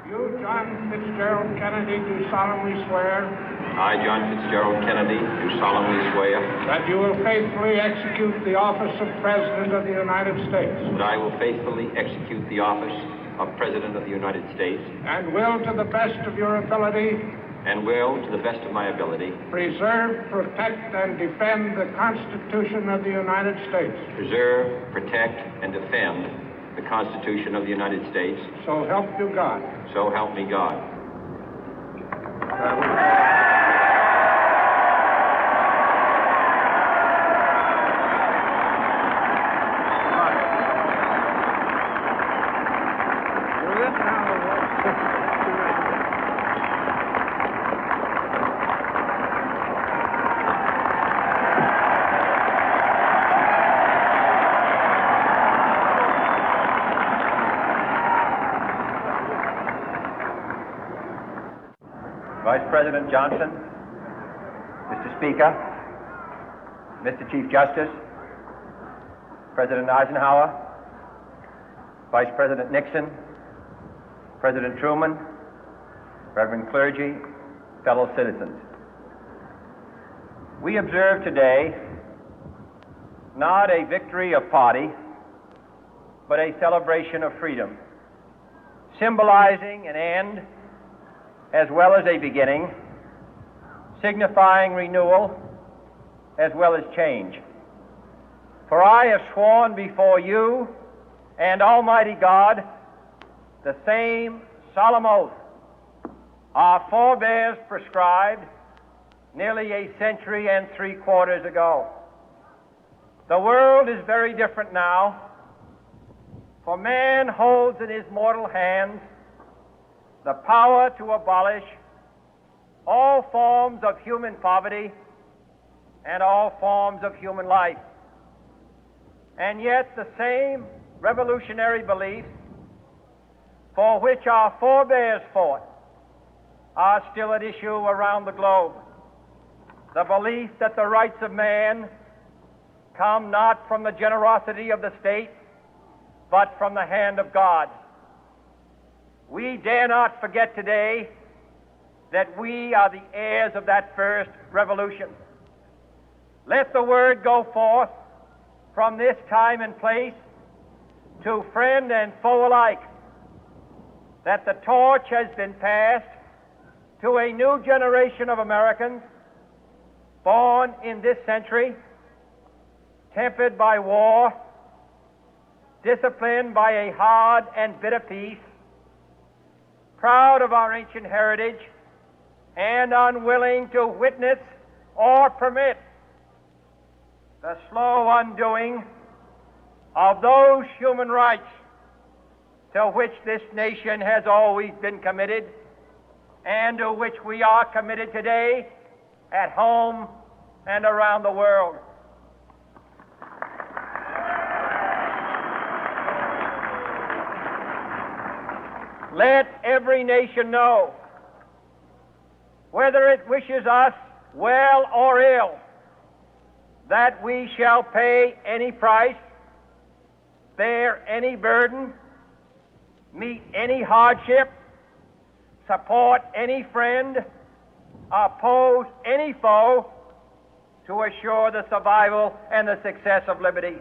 You, John Fitzgerald Kennedy, do solemnly swear. I, John Fitzgerald Kennedy, do solemnly swear. That you will faithfully execute the office of President of the United States. That I will faithfully execute the office of President of the United States. And will, to the best of your ability. And will, to the best of my ability. Preserve, protect, and defend the Constitution of the United States. Preserve, protect, and defend the Constitution of the United States. So help you God. So help me God. Vice President Johnson, Mr. Speaker, Mr. Chief Justice, President Eisenhower, Vice President Nixon, President Truman, Reverend clergy, fellow citizens. We observe today not a victory of party, but a celebration of freedom, symbolizing an end as well as a beginning, signifying renewal as well as change. For I have sworn before you and Almighty God the same solemn oath our forebears prescribed nearly a century and 3/4 ago. The world is very different now, for man holds in his mortal hands the power to abolish all forms of human poverty and all forms of human life. And yet the same revolutionary beliefs for which our forebears fought are still at issue around the globe. The belief that the rights of man come not from the generosity of the state, but from the hand of God. We dare not forget today that we are the heirs of that first revolution. Let the word go forth from this time and place to friend and foe alike that the torch has been passed to a new generation of Americans born in this century, tempered by war, disciplined by a hard and bitter peace, proud of our ancient heritage, and unwilling to witness or permit the slow undoing of those human rights to which this nation has always been committed and to which we are committed today at home and around the world. Let every nation know, whether it wishes us well or ill, that we shall pay any price, bear any burden, meet any hardship, support any friend, oppose any foe to assure the survival and the success of liberty.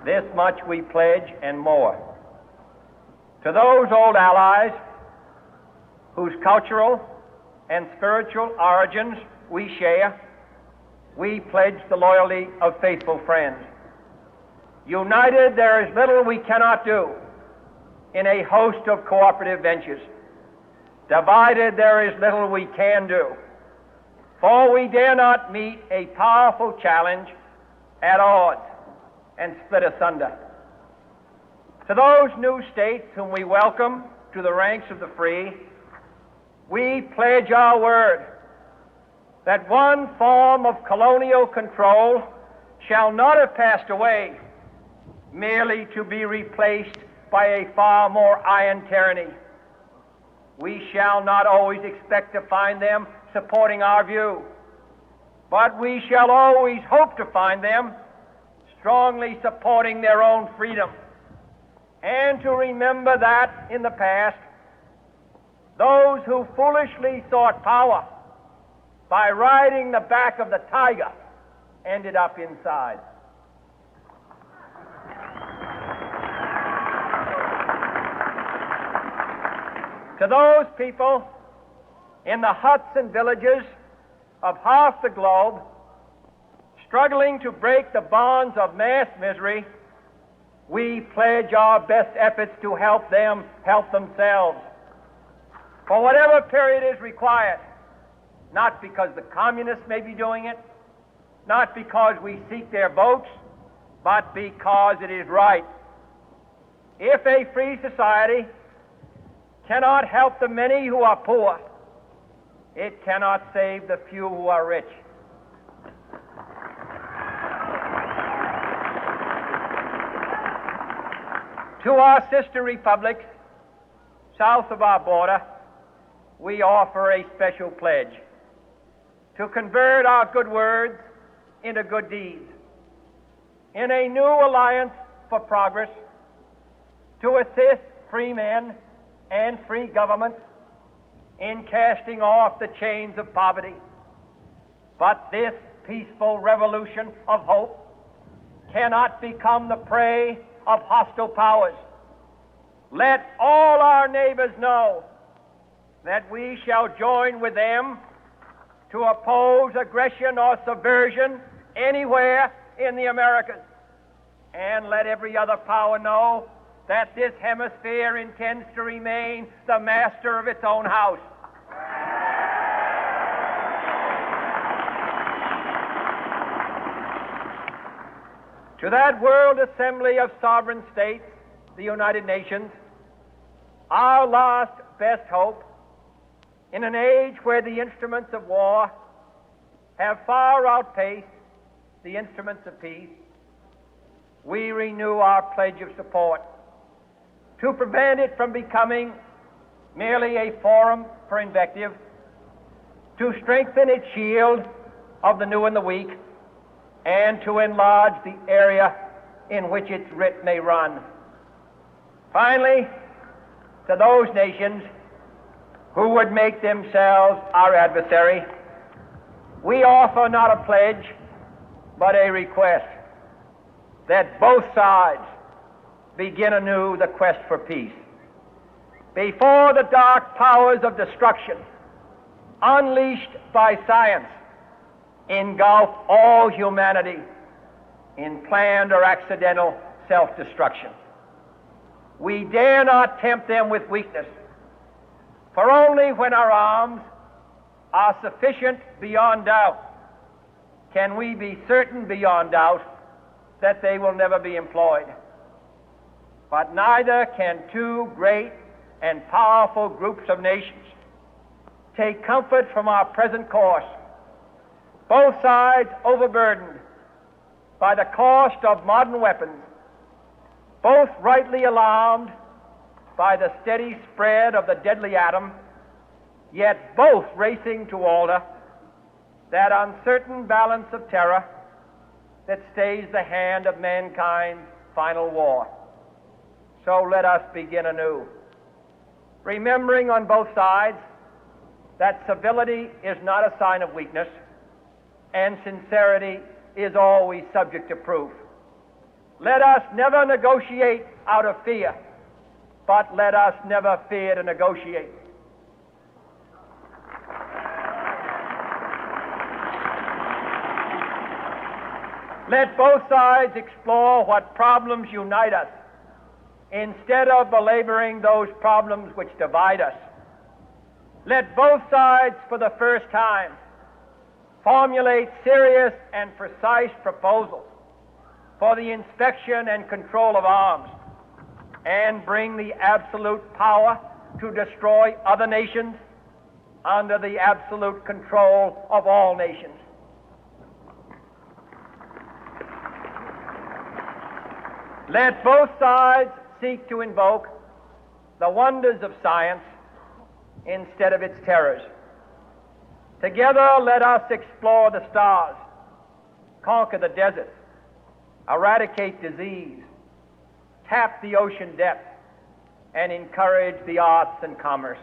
This much we pledge and more. To those old allies whose cultural and spiritual origins we share, we pledge the loyalty of faithful friends. United, there is little we cannot do in a host of cooperative ventures. Divided, there is little we can do, for we dare not meet a powerful challenge at odds and split asunder. To those new states whom we welcome to the ranks of the free, we pledge our word that one form of colonial control shall not have passed away, merely to be replaced by a far more iron tyranny. We shall not always expect to find them supporting our view, but we shall always hope to find them strongly supporting their own freedom, and to remember that in the past, those who foolishly sought power by riding the back of the tiger ended up inside. To those people in the huts and villages of half the globe struggling to break the bonds of mass misery, we pledge our best efforts to help them help themselves for whatever period is required, not because the communists may be doing it, not because we seek their votes, but because it is right. If a free society cannot help the many who are poor, it cannot save the few who are rich. To our sister republics south of our border, we offer a special pledge to convert our good words into good deeds, in a new alliance for progress, to assist free men and free governments in casting off the chains of poverty. But this peaceful revolution of hope cannot become the prey of hostile powers. Let all our neighbors know that we shall join with them to oppose aggression or subversion anywhere in the Americas. And let every other power know that this hemisphere intends to remain the master of its own house. To that World Assembly of Sovereign States, the United Nations, our last best hope, in an age where the instruments of war have far outpaced the instruments of peace, we renew our pledge of support to prevent it from becoming merely a forum for invective, to strengthen its shield of the new and the weak, and to enlarge the area in which its writ may run. Finally, to those nations who would make themselves our adversary, we offer not a pledge, but a request that both sides begin anew the quest for peace. Before the dark powers of destruction, unleashed by science, engulf all humanity in planned or accidental self-destruction, we dare not tempt them with weakness, for only when our arms are sufficient beyond doubt can we be certain beyond doubt that they will never be employed. But neither can two great and powerful groups of nations take comfort from our present course, both sides overburdened by the cost of modern weapons, both rightly alarmed by the steady spread of the deadly atom, yet both racing to alter that uncertain balance of terror that stays the hand of mankind's final war. So let us begin anew, remembering on both sides that civility is not a sign of weakness, and sincerity is always subject to proof. Let us never negotiate out of fear, but let us never fear to negotiate. Let both sides explore what problems unite us, instead of belaboring those problems which divide us. Let both sides, for the first time, formulate serious and precise proposals for the inspection and control of arms, and bring the absolute power to destroy other nations under the absolute control of all nations. Let both sides seek to invoke the wonders of science instead of its terrors. Together, let us explore the stars, conquer the deserts, eradicate disease, tap the ocean depth, and encourage the arts and commerce.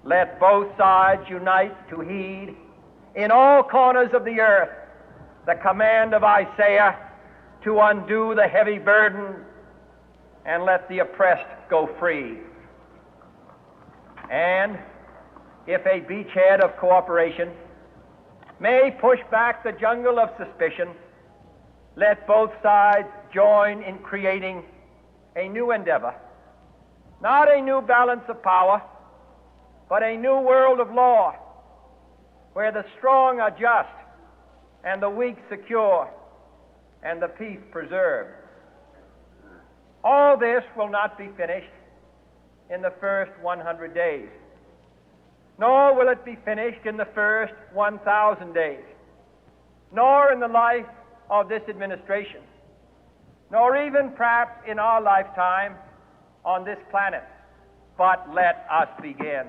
Let both sides unite to heed in all corners of the earth the command of Isaiah to undo the heavy burden and let the oppressed go free. And if a beachhead of cooperation may push back the jungle of suspicion, let both sides join in creating a new endeavor, not a new balance of power, but a new world of law, where the strong are just and the weak secure and the peace preserved. All this will not be finished in the first 100 days, nor will it be finished in the first 1,000 days, nor in the life of this administration, nor even perhaps in our lifetime on this planet. But let us begin.